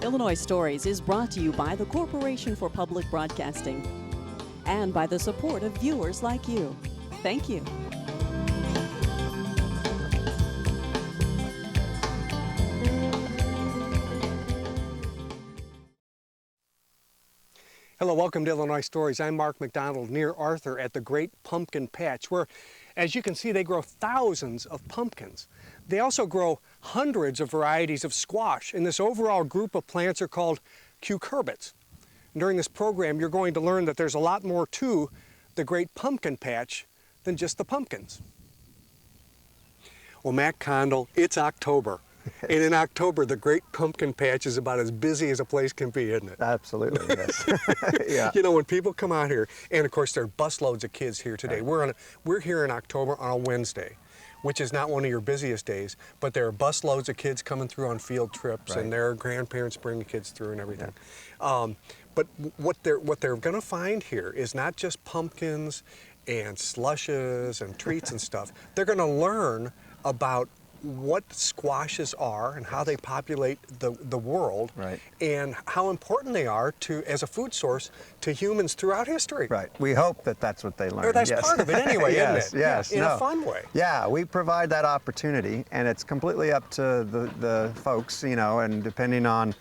Illinois Stories is brought to you by the Corporation for Public Broadcasting and by the support of viewers like you. Thank you. Hello, welcome to Illinois Stories. I'm Mark McDonald near Arthur at the Great Pumpkin Patch where, as you can see, they grow thousands of pumpkins. They also grow hundreds of varieties of squash, and this overall group of plants are called cucurbits. And during this program, you're going to learn that there's a lot more to the Great Pumpkin Patch than just the pumpkins. Well, Matt Condell, it's October. And in October, the Great Pumpkin Patch is about as busy as a place can be, isn't it? Absolutely, yes. Yeah. You know, when people come out here, and of course there are busloads of kids here today. Right. We're here in October on a Wednesday, which is not one of your busiest days, but there are busloads of kids coming through on field trips, Right. and their grandparents bring the kids through and everything. Yeah. But what they're going to find here is not just pumpkins and slushes and treats and stuff. They're going to learn about what squashes are and how they populate the world, Right. and how important they are as a food source to humans throughout history. Right. We hope that that's what they learn. Or that's part of it anyway, yes, isn't it? Yes, In a fun way. Yeah, we provide that opportunity, and it's completely up to the folks, you know, and depending on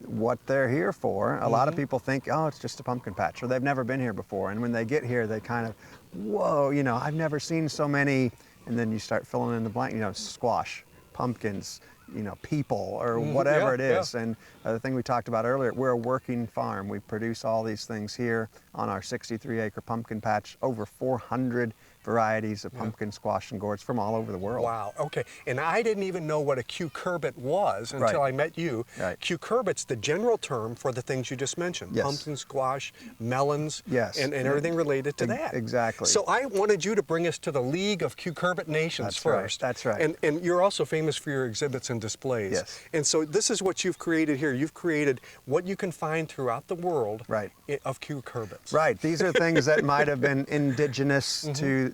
what they're here for. A lot of people think, oh, it's just a pumpkin patch, or they've never been here before. And when they get here, they kind of, whoa, you know, I've never seen so many. And then you start filling in the blank, you know, squash, pumpkins, you know, people, or whatever it is. Yeah. And the thing we talked about earlier, we're a working farm. We produce all these things here on our 63-acre pumpkin patch, over 400 varieties of pumpkin, squash, and gourds from all over the world. Wow, okay. And I didn't even know what a cucurbit was until I met you. Right. Cucurbit's the general term for the things you just mentioned. Yes. Pumpkin, squash, melons, yes. and everything related to that. Exactly. So I wanted you to bring us to the League of Cucurbit Nations first. That's right. And you're also famous for your exhibits and displays. Yes. And so this is what you've created here. You've created what you can find throughout the world of cucurbits. Right. These are things that might have been indigenous to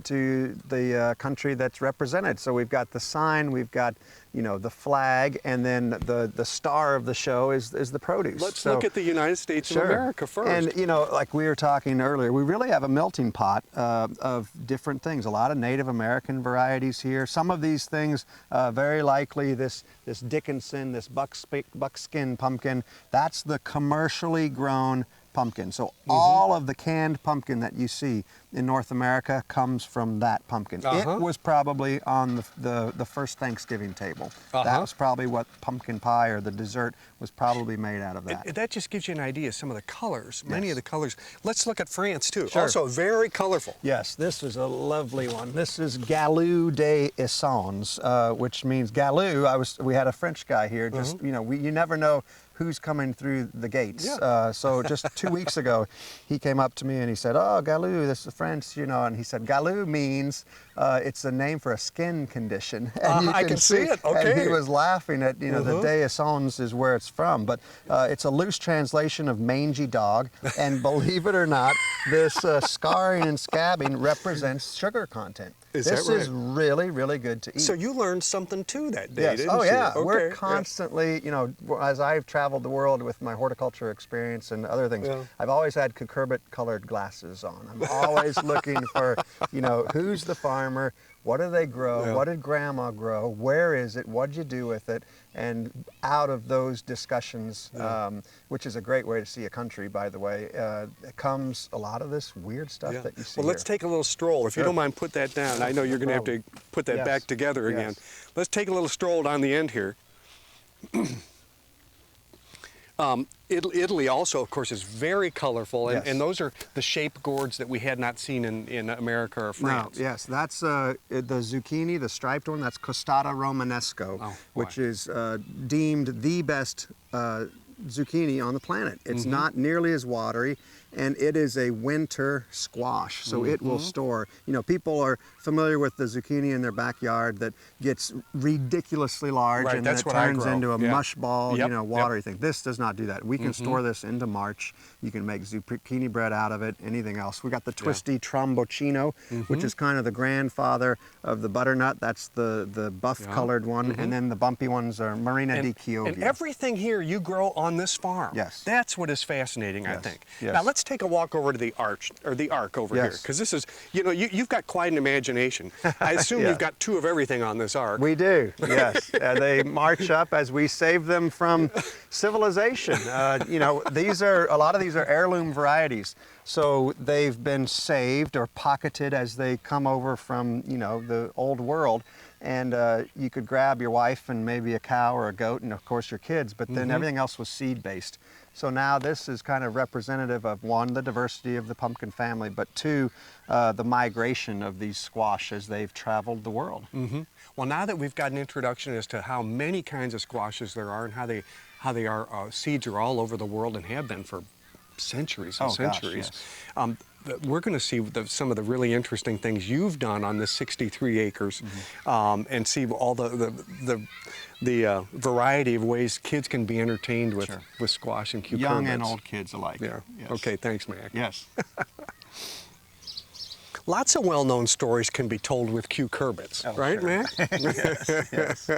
the country that's represented. So we've got the sign, we've got, you know, the flag, and then the star of the show is the produce. Let's look at the United States of America first. And, you know, like we were talking earlier, we really have a melting pot of different things. A lot of Native American varieties here. Some of these things, very likely this Dickinson, this buckskin pumpkin, that's the commercially grown pumpkin. So all of the canned pumpkin that you see in North America comes from that pumpkin. It was probably on the first Thanksgiving table. That was probably what pumpkin pie or the dessert was probably made out of that. That just gives you an idea of some of the colors, many of the colors. Let's look at France too. Sure. Also very colorful. Yes, this is a lovely one. This is Galou des Essons, which means Galou. We had a French guy here. Just you know, you never know who's coming through the gates. Yeah. So just 2 weeks ago, he came up to me and he said, "Oh, Galou, this is French, you know." And he said, "Galou means it's a name for a skin condition." And I can see it. Okay. And he was laughing at, you know, the des Essons is where it's from, but it's a loose translation of mangy dog. And believe it or not, this scarring and scabbing represents sugar content. Is that right? This is really, really good to eat. So you learned something too that day, didn't you? Oh yeah, Okay. we're constantly, you know, as I've traveled the world with my horticulture experience and other things, I've always had cucurbit colored glasses on. I'm always looking for, you know, who's the farmer, what do they grow, what did grandma grow, where is it, what'd you do with it? And out of those discussions, which is a great way to see a country, by the way, comes a lot of this weird stuff that you see. Well, let's take a little stroll. If you don't mind, put that down. I know you're going to have to put that back together again. Let's take a little stroll down the end here. Italy also, of course, is very colorful, and those are the shaped gourds that we had not seen in America or France. No, yes, that's the zucchini, the striped one, that's Costata Romanesco, which is deemed the best zucchini on the planet. It's not nearly as watery, and it is a winter squash, so it will store. You know, people are familiar with the zucchini in their backyard that gets ridiculously large, Right, and then that's it what I turns grow. into a Yeah. mush ball, Yep, you know, watery thing. This does not do that. We can store this into March. You can make zucchini bread out of it, anything else. We got the twisty trombocino, which is kind of the grandfather of the butternut. That's the buff-colored one, and then the bumpy ones are Marina di Chioggia. And everything here you grow on this farm. Yes. That's what is fascinating, I Yes. think. Yes. Now let's take a walk over to the arch, or the ark over here, Yes. because this is, you know, you've got quite an imagination. I assume Yeah. you've got 2 of everything on this ark. We do, yes. They march up as we save them from civilization. You know, a lot of these are heirloom varieties. So they've been saved or pocketed as they come over from, you know, the old world. And you could grab your wife and maybe a cow or a goat and of course your kids, but then everything else was seed-based. So now this is kind of representative of, 1, the diversity of the pumpkin family, but 2, the migration of these squash as they've traveled the world. Well, now that we've got an introduction as to how many kinds of squashes there are and how they are, seeds are all over the world and have been for centuries and centuries. We're going to see some of the really interesting things you've done on this 63 acres, and see all the variety of ways kids can be entertained with squash and cucurbits. Young and old kids alike. Yeah. Yes. Okay. Thanks, Mac. Yes. Lots of well-known stories can be told with cucurbits, right, sure. Mac? Yes.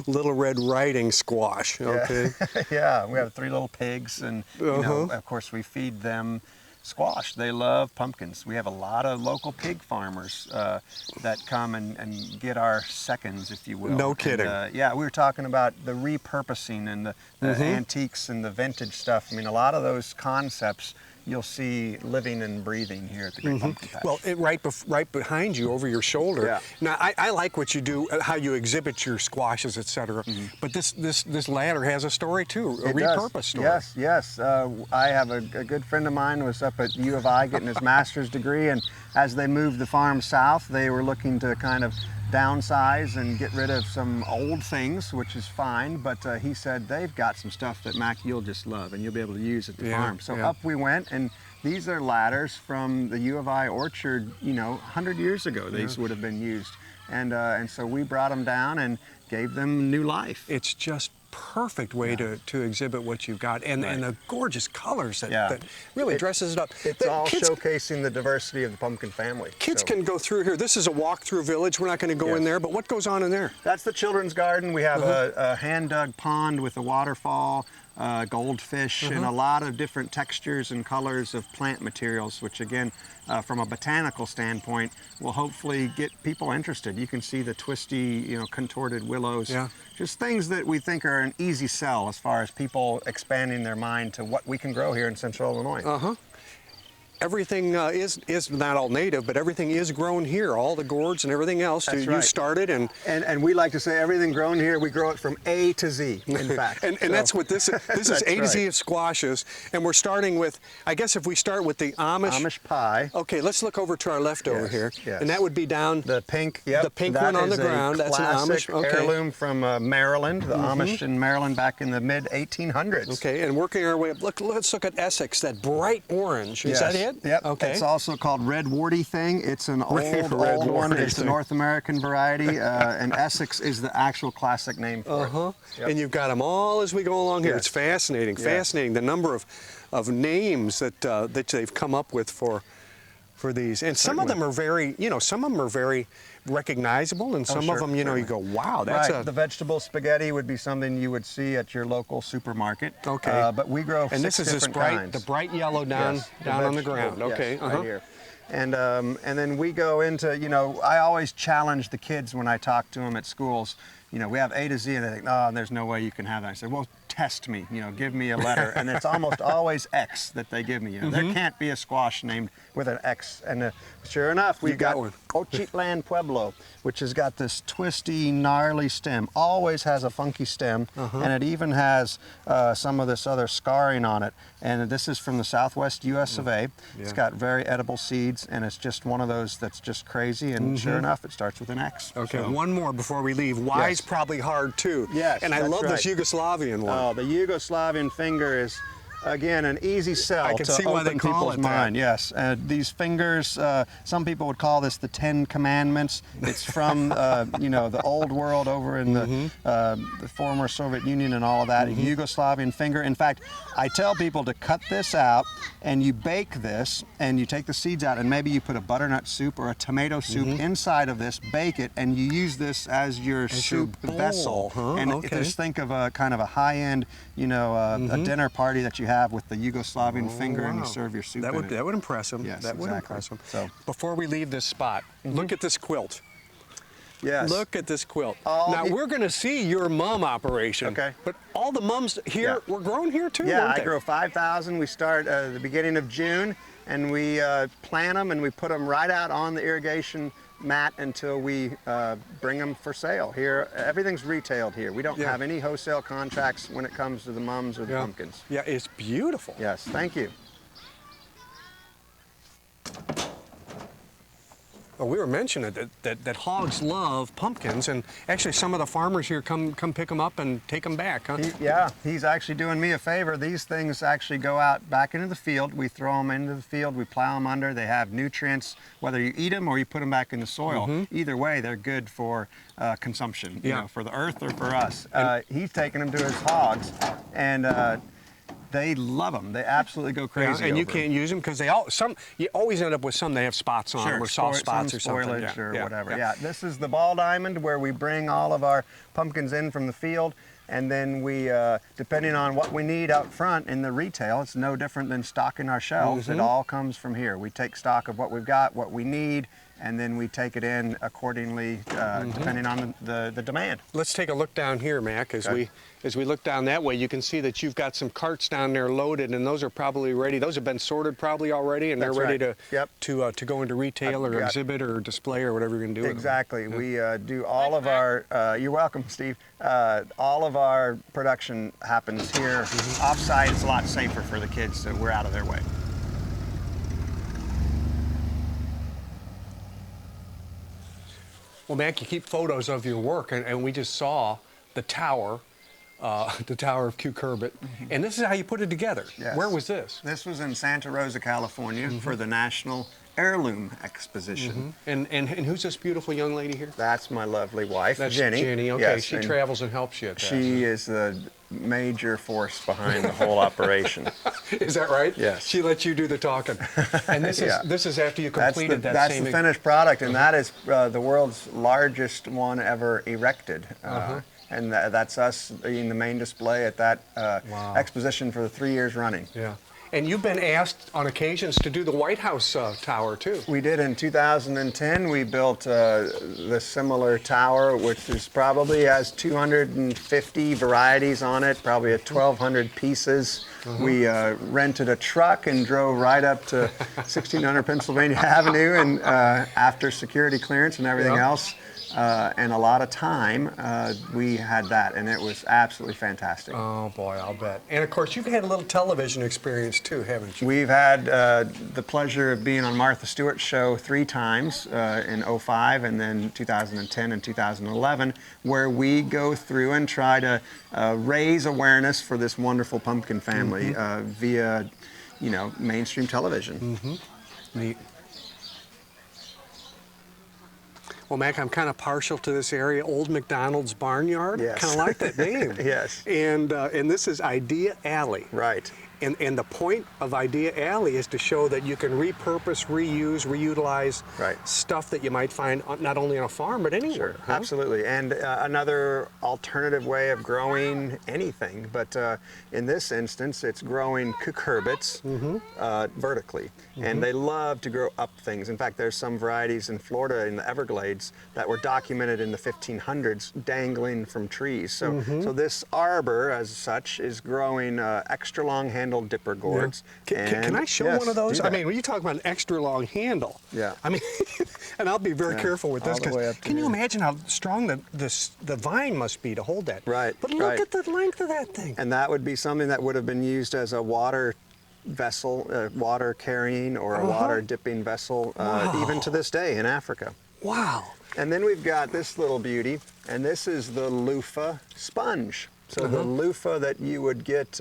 Little Red Riding Squash. Okay. Yeah, we have 3 little pigs, and you know, of course, we feed them squash. They love pumpkins. We have a lot of local pig farmers that come and get our seconds, if you will. No kidding. And, yeah, we were talking about the repurposing and the antiques and the vintage stuff. I mean, a lot of those concepts you'll see living and breathing here at the Great Pumpkin Patch. Well, right behind you, over your shoulder. Yeah. Now, I like what you do, how you exhibit your squashes, etc. But this ladder has a story too, a repurpose story. Yes, yes. I have a good friend of mine was up at U of I getting his master's degree, and as they moved the farm south, they were looking to kind of downsize and get rid of some old things, which is fine, but he said they've got some stuff that, Mac, you'll just love and you'll be able to use at the farm. So up we went, and these are ladders from the U of I orchard, you know, 100 years ago these would have been used. And so we brought them down and gave them new life. It's just perfect way to exhibit what you've got, and the gorgeous colors that really dresses it up. It's all showcasing the diversity of the pumpkin family. Kids can go through here. This is a walk-through village. We're not going to go in there, but what goes on in there? That's the children's garden. We have a hand-dug pond with a waterfall, goldfish, and a lot of different textures and colors of plant materials, which again, from a botanical standpoint, will hopefully get people interested. You can see the twisty, you know, contorted willows. Just things that we think are an easy sell as far as people expanding their mind to what we can grow here in Central Illinois. Everything is not all native, but everything is grown here. All the gourds and everything else you started, and we like to say everything grown here, we grow it from A to Z, in fact. and that's what this is. This is A to Z of squashes, and we're starting with, I guess if we start with the Amish pie. Okay, let's look over to our left over here, and that would be down the pink. The pink one on the ground. That's an Amish heirloom from Maryland. The Amish in Maryland back in the mid 1800s. Okay, and working our way up. Let's look at Essex. That bright orange. Is that it? Yep. Okay. It's also called red warty thing. It's an old one. It's a North American variety, and Essex is the actual classic name for it. And you've got them all as we go along here. It's fascinating, fascinating the number of names that that they've come up with for these. And some of them are very, some of them are very recognizable, and some of them, you go, wow, that's the vegetable spaghetti would be something you would see at your local supermarket. Okay. But we grow and this is this the bright yellow down on the ground. Okay. Right here. And then we go into, I always challenge the kids when I talk to them at schools. We have A to Z, and they think, no, there's no way you can have that. I say, well, test me, give me a letter. And it's almost always X that they give me. There can't be a squash named with an X. And sure enough, we've got Ochitlan Pueblo, which has got this twisty, gnarly stem. Always has a funky stem, and it even has some of this other scarring on it. And this is from the southwest US of A. It's got very edible seeds, and it's just one of those that's just crazy. And sure enough, it starts with an X. Okay, one more before we leave. Wise is probably hard too. Yes, and I that's love this right. Yugoslavian one. Oh, the Yugoslavian finger is, again, an easy sell I can to see why they open call people's it that. mind. Yes, these fingers, some people would call this the 10 Commandments. It's from, you know, the old world over in the former Soviet Union and all of that, Yugoslavian finger. In fact, I tell people to cut this out and you bake this and you take the seeds out and maybe you put a butternut soup or a tomato soup inside of this, bake it, and you use this as your soup bowl, vessel. huh? And Okay. just think of a kind of a high-end, you know, a dinner party that you have with the Yugoslavian finger and you serve your soup That in it. would impress them. Yes, that would exactly. impress them. So- before we leave this spot, look at this quilt. Yes. Look at this quilt. All Now the- we're going to see your mum operation. Okay. But all the mums here were grown here too. Yeah, weren't I they? grow 5,000. We start at the beginning of June, and we plant them and we put them right out on the irrigation mat until we bring them for sale. Here, everything's retailed here. We don't Yeah. have any wholesale contracts when it comes to the mums or the Yeah. pumpkins. Yeah, it's beautiful. Yes, thank you. Well, we were mentioning that hogs love pumpkins, and actually some of the farmers here come pick them up and take them back, huh? He's actually doing me a favor. These things actually go out back into the field. We throw them into the field, we plow them under. They have nutrients, whether you eat them or you put them back in the soil. Either way, they're good for consumption, you know, for the earth or for us. He's taking them to his hogs, and they love them. They absolutely go crazy. And you over can't 'em. use them because you always end up with some that have spots on them or soft spots or something. Spoilage or whatever. Yeah, this is the ball diamond where we bring all of our pumpkins in from the field, and then we, depending on what we need out front in the retail, it's no different than stocking our shelves. It all comes from here. We take stock of what we've got, what we need, and then we take it in accordingly, depending on the demand. Let's take a look down here, Mac. As we look down that way, you can see that you've got some carts down there loaded, and those are probably ready. Those have been sorted probably already, and That's they're ready right. to go into retail or exhibit or display or whatever you're going to do. Exactly. We do all of our, you're welcome, Steve. All of our production happens here. Offsite, it's a lot safer for the kids, so we're out of their way. Well, Mac, you keep photos of your work, and we just saw the tower of Cucurbit, and this is how you put it together. Yes. Where was this? This was in Santa Rosa, California for the National Heirloom Exposition. And who's this beautiful young lady here? That's my lovely wife, That's Jenny. Jenny, okay. Yes, She and travels and helps you at that. she is the major force behind the whole operation. Is that right? Yes. She lets you do the talking. And this Yeah. is this is after you That's completed that that's same. the finished product, and that is the world's largest one ever erected. And that's us being the main display at that Wow. exposition for the 3 years running. Yeah. And you've been asked on occasions to do the White House tower too. We did in 2010. We built the similar tower, which is probably has 250 varieties on it, probably 1,200 pieces. We rented a truck and drove right up to 1600 Pennsylvania Avenue, and after security clearance and everything else, and a lot of time, we had that, and it was absolutely fantastic. Oh boy, I'll bet. And of course, you've had a little television experience too, haven't you? We've had the pleasure of being on Martha Stewart's show 3 times in '05 and then 2010 and 2011, where we go through and try to raise awareness for this wonderful pumpkin family via, you know, mainstream television. Neat. Well, Mac, I'm kind of partial to this area, Old McDonald's Barnyard. Yes. Kind of like that name. Yes. And this is Idea Alley. Right. And the point of Idea Alley is to show that you can repurpose, reuse, reutilize stuff that you might find not only on a farm, but anywhere. Sure, absolutely. And another alternative way of growing anything, but in this instance, it's growing cucurbits vertically. And they love to grow up things. In fact, there's some varieties in Florida in the Everglades that were documented in the 1500s dangling from trees. So, so this arbor, as such, is growing extra long-handled dipper gourds. Yeah. Can I show one of those? I mean, when you talk about an extra long handle, Yeah. I mean, and I'll be very careful with this, all the way because up to can you here. imagine how strong the vine must be to hold that? Right, But look at the length of that thing. And that would be something that would have been used as a water vessel, water carrying or a water dipping vessel, even to this day in Africa. Wow. And then we've got this little beauty. And this is the loofah sponge. So the loofah that you would get,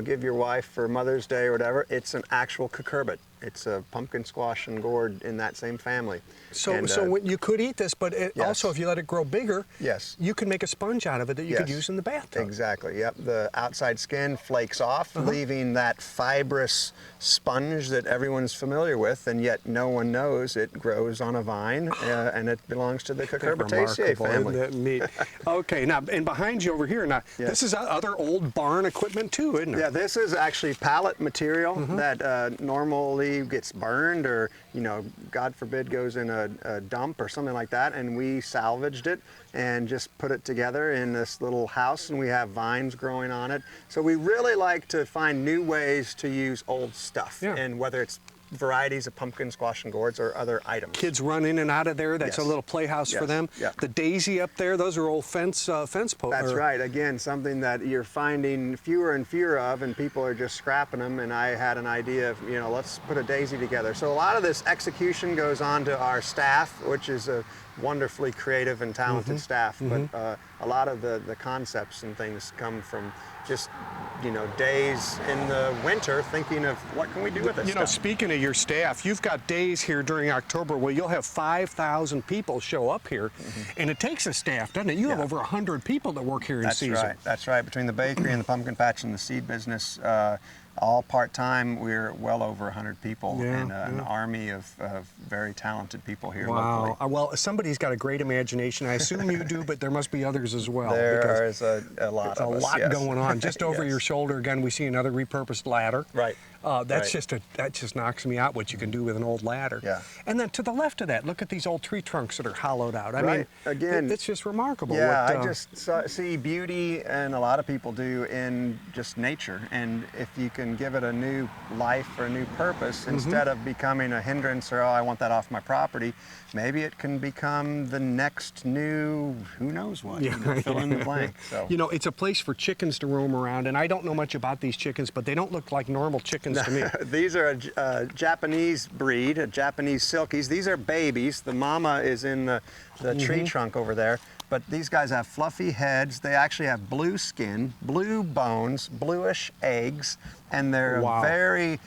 give your wife for Mother's Day or whatever, it's an actual cucurbit. It's a pumpkin squash and gourd in that same family. So, And, when you could eat this, but yes. also if you let it grow bigger, yes, you can make a sponge out of it that you could Yes. use in the bathtub. Exactly, yep. The outside skin flakes off, leaving that fibrous sponge that everyone's familiar with, and yet no one knows it grows on a vine, and it belongs to the Cucurbitaceae family. Isn't that neat? Okay, now, and behind you over here, now, Yes. this is other old barn equipment too, isn't it? Yeah, this is actually pallet material that normally gets burned or, God forbid, goes in a dump or something like that, and we salvaged it and just put it together in this little house, and we have vines growing on it. So we really like to find new ways to use old stuff, Yeah. and whether it's varieties of pumpkin, squash, and gourds or other items. Kids run in and out of there. That's Yes. a little playhouse for Yes. them. Yeah. The daisy up there, those are old fence posts. That's right. Again, something that you're finding fewer and fewer of, and people are just scrapping them. And I had an idea of, let's put a daisy together. So a lot of this execution goes on to our staff, which is a wonderfully creative and talented staff. But a lot of the concepts and things come from just, days in the winter thinking of what can we do with this stuff. Speaking of your staff, you've got days here during October where you'll have 5,000 people show up here, and it takes a staff, doesn't it? You have over 100 people that work here in season. That's right. That's right. Between the bakery and the pumpkin patch and the seed business, all part-time, we're well over 100 people, and an army of very talented people here locally. Wow. Well, somebody's got a great imagination. I assume you do, but there must be others as well. There is a lot There's of a us, lot yes. going on. Just over your shoulder, again, we see another repurposed ladder. Right. That Right. just knocks me out, what you can do with an old ladder. Yeah. And then to the left of that, look at these old tree trunks that are hollowed out. I mean, Again, it's just remarkable. Yeah, what, I just see beauty, and a lot of people do, in just nature. And if you can give it a new life or a new purpose, instead of becoming a hindrance or, I want that off my property, maybe it can become the next new, who knows what, fill in the blank. So. It's a place for chickens to roam around, and I don't know much about these chickens, but they don't look like normal chickens to me. These are a Japanese breed, a Japanese silkies. These are babies. The mama is in the tree trunk over there. But these guys have fluffy heads. They actually have blue skin, blue bones, bluish eggs, and they're a very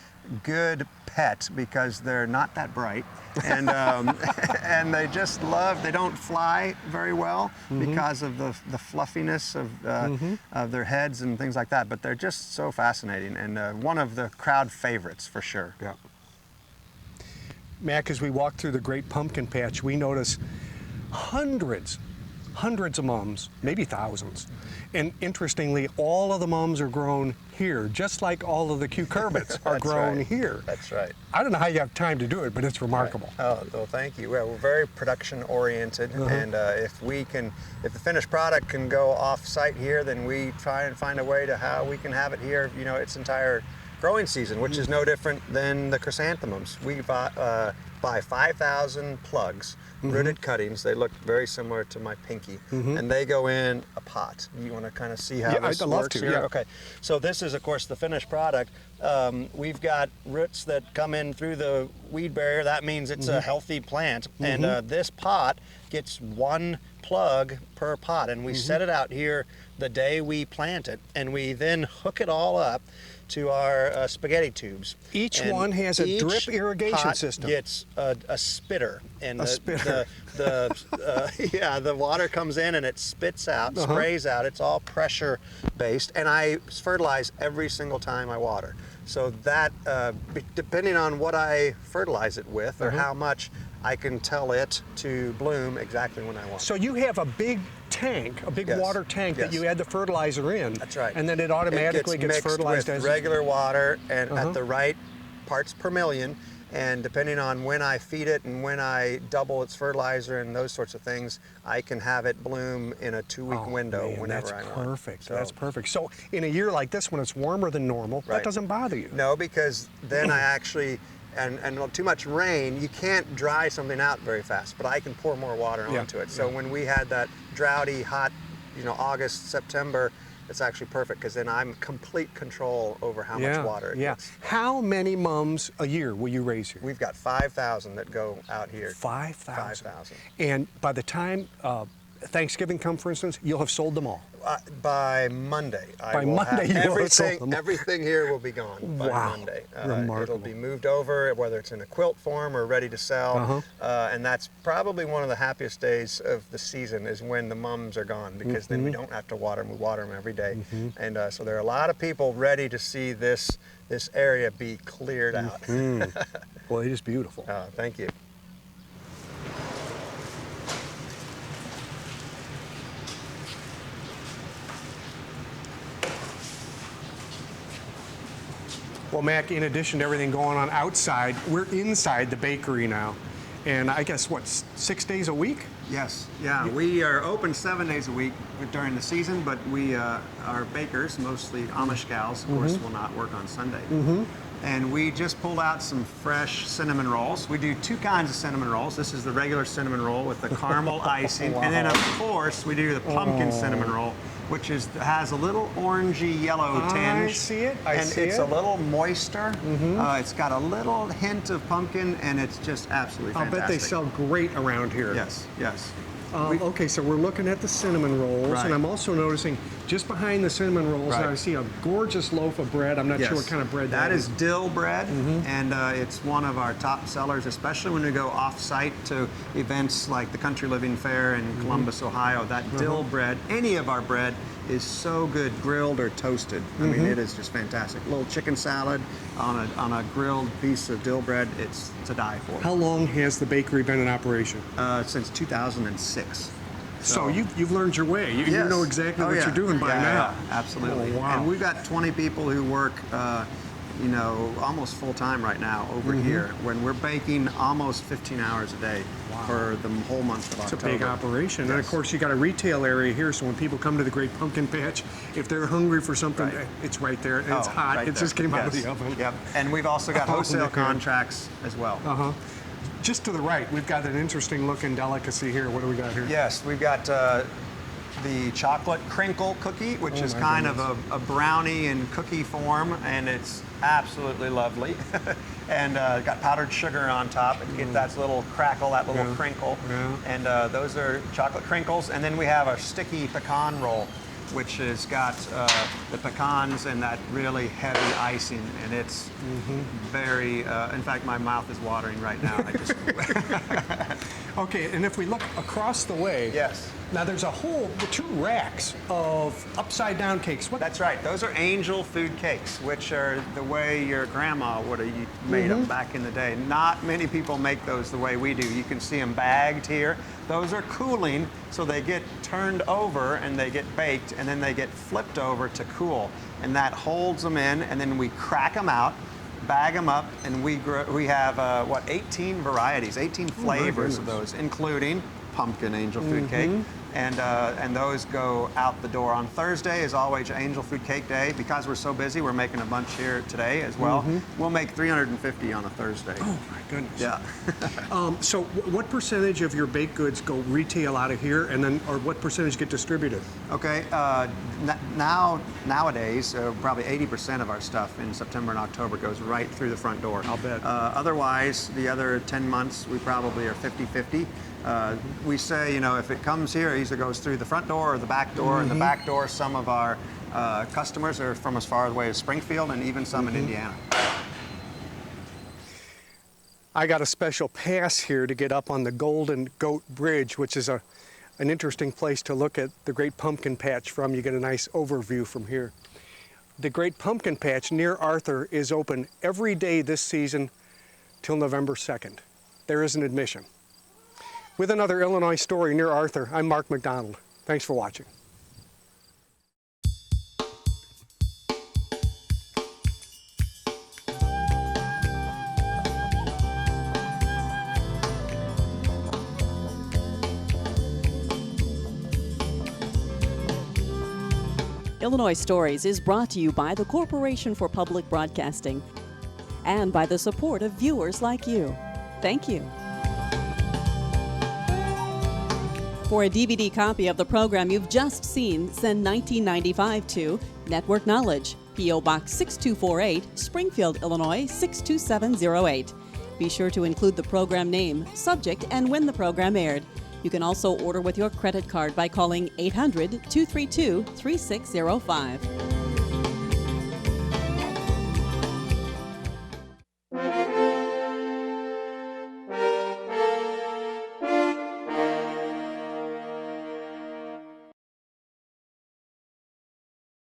good pet because they're not that bright. And and they just they don't fly very well because of the fluffiness of their heads and things like that. But they're just so fascinating, and one of the crowd favorites for sure. Yeah. Mac, as we walk through the great pumpkin patch, we notice hundreds of mums, maybe thousands. And interestingly, all of the mums are grown here, just like all of the cucurbits are grown here. That's right. I don't know how you have time to do it, but it's remarkable. Right. Oh, well, thank you. Well, we're very production oriented, and if the finished product can go off site here, then we try and find a way to how we can have it here, its entire growing season, which is no different than the chrysanthemums. We buy 5,000 plugs, rooted cuttings. They look very similar to my pinky, and they go in a pot. You want to kind of see how this I'd love works to, here? yeah. Okay, so this is, of course, the finished product. We've got roots that come in through the weed barrier. That means it's a healthy plant, and this pot gets 1 plug per pot, and we set it out here the day we plant it, and we then hook it all up to our spaghetti tubes. Each one has a drip irrigation pot system. Gets a spitter, and spitter. the water comes in and it spits out, sprays out. It's all pressure based, and I fertilize every single time I water. So that, depending on what I fertilize it with or how much, I can tell it to bloom exactly when I want. So you have a big tank, a big water tank that you add the fertilizer in. That's right. And then it automatically gets fertilized with as regular water and at the right parts per million. And depending on when I feed it and when I double its fertilizer and those sorts of things, I can have it bloom in a 2-week window whenever I want. That's perfect. So, That's perfect. So in a year like this, when it's warmer than normal, that doesn't bother you. No, because then I actually, and too much rain, you can't dry something out very fast, but I can pour more water onto it. So when we had that droughty, hot, August, September, it's actually perfect because then I'm complete control over how much water it gets. How many mums a year will you raise here? We've got 5,000 that go out here. 5,000. 5,000. And by the time Thanksgiving come, for instance, you'll have sold them all. By Monday. By Monday, you will have sold them all. Everything here will be gone by Wow. Monday. Remarkable. It'll be moved over, whether it's in a quilt form or ready to sell. And that's probably one of the happiest days of the season is when the mums are gone, because then we don't have to water them. We water them every day. And so there are a lot of people ready to see this area be cleared out. Well, it is beautiful. Thank you. Well, Mac, in addition to everything going on outside, we're inside the bakery now. And I guess, what, 6 days a week? Yes, yeah. We are open 7 days a week during the season, but we our bakers, mostly Amish gals, of course, will not work on Sunday. And we just pulled out some fresh cinnamon rolls. We do 2 kinds of cinnamon rolls. This is the regular cinnamon roll with the caramel icing. Wow. And then, of course, we do the pumpkin cinnamon roll, which has a little orangey yellow tinge. I see it. It's a little moister. It's got a little hint of pumpkin, and it's just absolutely fantastic. I'll bet they sell great around here. Yes, yes. Okay, so we're looking at the cinnamon rolls, Right. and I'm also noticing just behind the cinnamon rolls, Right. I see a gorgeous loaf of bread. I'm not sure what kind of bread that is. Dill bread, Mm-hmm. and it's one of our top sellers, especially when we go off-site to events like the Country Living Fair in Columbus, Ohio. That dill bread, any of our bread, is so good, grilled or toasted. I mean, it is just fantastic. A little chicken salad on a grilled piece of dill bread, it's to die for. How long has the bakery been in operation? Since 2006. So you've learned your way. You Yes. know exactly Oh, what yeah. you're doing by Yeah, now. yeah, absolutely. Oh, wow. And we've got 20 people who work, almost full time right now over here. When we're baking almost 15 hours a day for the whole month of October. It's a big operation. And of Yes. course, you got a retail area here, so when people come to the Great Pumpkin Patch, if they're hungry for something, Right. it's right there, and it's hot. right It just there. came out of Yes. the oven. Yep. And we've also got Oh, wholesale look at it. contracts as well. Just to the right, we've got an interesting looking delicacy here. What do we got here? Yes, we've got the chocolate crinkle cookie, which is my kind goodness. of a brownie in cookie form, and it's absolutely lovely. And got powdered sugar on top to get that little crackle, that little crinkle. And those are chocolate crinkles. And then we have a sticky pecan roll, which has got the pecans and that really heavy icing, and it's very, in fact, my mouth is watering right now. I just Okay, and if we look across the way, Yes. now there's a whole 2 racks of upside down cakes. What? That's right. Those are angel food cakes, which are the way your grandma would have made them back in the day. Not many people make those the way we do. You can see them bagged here. Those are cooling, so they get turned over and they get baked, and then they get flipped over to cool. And that holds them in, and then we crack them out, bag them up, and we have, 18 varieties, 18 flavors of those, including pumpkin angel food cake. And those go out the door. On Thursday is always Angel Food Cake Day. Because we're so busy, we're making a bunch here today as well. We'll make 350 on a Thursday. Oh my goodness. Yeah. So what percentage of your baked goods go retail out of here, and then, or what percentage get distributed? Okay, nowadays, probably 80% of our stuff in September and October goes right through the front door. I'll bet. Otherwise, the other 10 months, we probably are 50-50. We say, if it comes here, it either goes through the front door or the back door. And the back door, some of our customers are from as far away as Springfield and even some in Indiana. I got a special pass here to get up on the Golden Goat Bridge, which is an interesting place to look at the Great Pumpkin Patch from. You get a nice overview from here. The Great Pumpkin Patch near Arthur is open every day this season till November 2nd. There is an admission. With another Illinois story near Arthur, I'm Mark McDonald. Thanks for watching. Illinois Stories is brought to you by the Corporation for Public Broadcasting and by the support of viewers like you. Thank you. For a DVD copy of the program you've just seen, send $19.95 to Network Knowledge, P.O. Box 6248, Springfield, Illinois 62708. Be sure to include the program name, subject, and when the program aired. You can also order with your credit card by calling 800-232-3605.